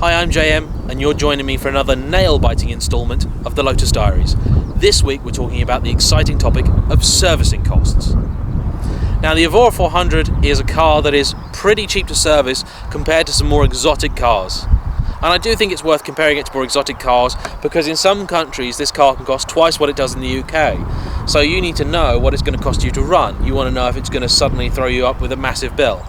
Hi, I'm JM, and you're joining me for another nail-biting installment of the Lotus Diaries. This week we're talking about the exciting topic of servicing costs. Now, the Evora 400 is a car that is pretty cheap to service compared to some more exotic cars. And I do think it's worth comparing it to more exotic cars because in some countries this car can cost twice what it does in the UK. So you need to know what it's going to cost you to run. You want to know if it's going to suddenly throw you up with a massive bill.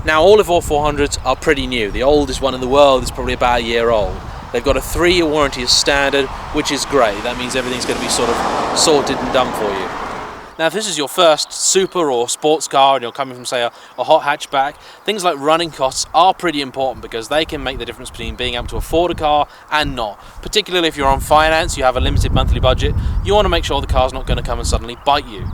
Now, all Evora 400s are pretty new. The oldest one in the world is probably about a year old. They've got a 3-year warranty as standard, which is great. That means everything's going to be sort of sorted and done for you. Now, if this is your first super or sports car and you're coming from, say, a hot hatchback, things like running costs are pretty important because they can make the difference between being able to afford a car and not. Particularly if you're on finance, you have a limited monthly budget, you want to make sure the car's not going to come and suddenly bite you.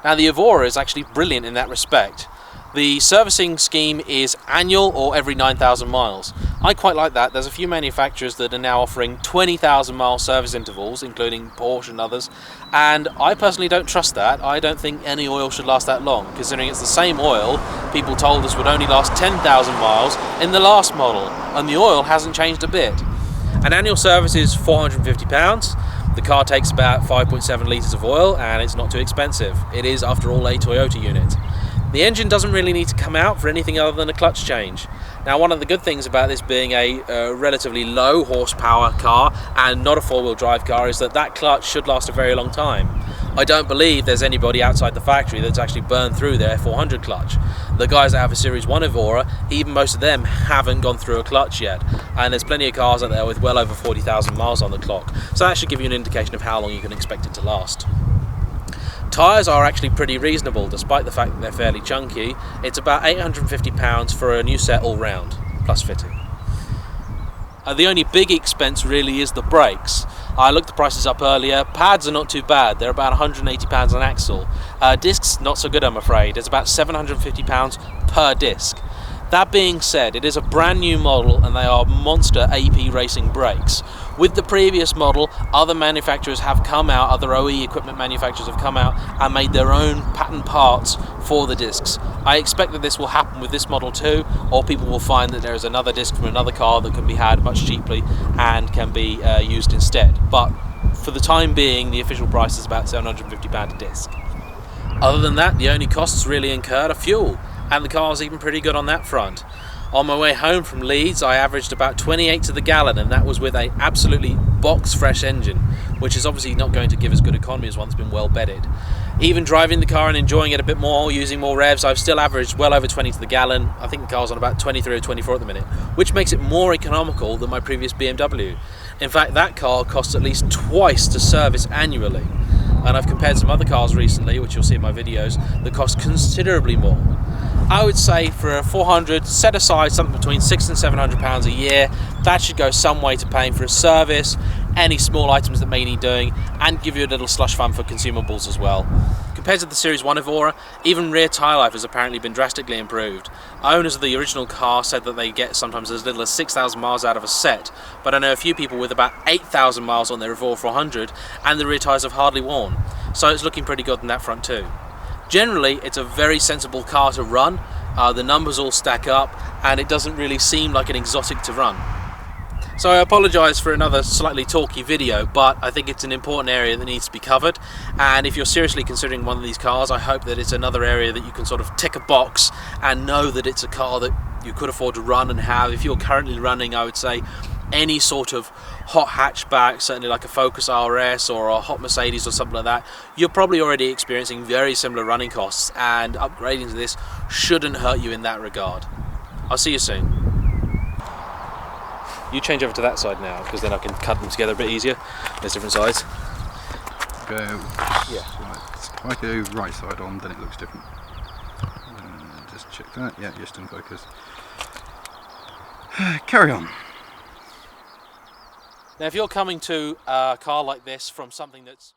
Now, the Evora is actually brilliant in that respect. The servicing scheme is annual or every 9,000 miles. I quite like that. There's a few manufacturers that are now offering 20,000 mile service intervals, including Porsche and others, and I personally don't trust that. I don't think any oil should last that long, considering it's the same oil people told us would only last 10,000 miles in the last model, and the oil hasn't changed a bit. An annual service is £450. The car takes about 5.7 litres of oil, and it's not too expensive. It is, after all, a Toyota unit. The engine doesn't really need to come out for anything other than a clutch change. Now, one of the good things about this being a relatively low horsepower car and not a four-wheel drive car is that that clutch should last a very long time. I don't believe there's anybody outside the factory that's actually burned through their 400 clutch. The guys that have a Series 1 Evora, even most of them haven't gone through a clutch yet, and there's plenty of cars out there with well over 40,000 miles on the clock, so that should give you an indication of how long you can expect it to last. Tyres are actually pretty reasonable, despite the fact that they're fairly chunky. It's about £850 for a new set all round, plus fitting. The only big expense really is the brakes. I looked the prices up earlier. Pads are not too bad, they're about £180 an axle. Discs, not so good, I'm afraid. It's about £750 per disc. That being said, it is a brand new model and they are monster AP racing brakes. With the previous model, other manufacturers have come out, other OE equipment manufacturers have come out and made their own patent parts for the discs. I expect that this will happen with this model too, or people will find that there is another disc from another car that can be had much cheaply and can be used instead. But for the time being, the official price is about £750 a disc. Other than that, the only costs really incurred are fuel, and the car's even pretty good on that front. On my way home from Leeds, I averaged about 28 to the gallon, and that was with an absolutely box-fresh engine, which is obviously not going to give as good economy as one that's been well bedded. Even driving the car and enjoying it a bit more, using more revs, I've still averaged well over 20 to the gallon. I think the car's on about 23 or 24 at the minute, which makes it more economical than my previous BMW. In fact, that car costs at least twice to service annually. And I've compared some other cars recently, which you'll see in my videos, that cost considerably more. I would say for a 400, set aside something between £600 and £700 a year. That should go some way to paying for a service, any small items that may need doing, and give you a little slush fund for consumables as well. Compared to the Series 1 Evora, even rear tyre life has apparently been drastically improved. Owners of the original car said that they get sometimes as little as 6,000 miles out of a set, but I know a few people with about 8,000 miles on their Evora 400 and the rear tyres have hardly worn, so it's looking pretty good on that front too. Generally, it's a very sensible car to run, the numbers all stack up, and it doesn't really seem like an exotic to run. So I apologise for another slightly talky video, but I think it's an important area that needs to be covered, and if you're seriously considering one of these cars, I hope that it's another area that you can sort of tick a box and know that it's a car that you could afford to run and have. If you're currently running, I would say, any sort of hot hatchback, certainly like a Focus RS or a hot Mercedes or something like that, you're probably already experiencing very similar running costs, and upgrading to this shouldn't hurt you in that regard. I'll see you soon. You change over to that side now, because then I can cut them together a bit easier. There's different sides. Go, yeah. If I go right side on, then it looks different. Just check that. Yeah, just in focus. Carry on. Now, if you're coming to a car like this from something that's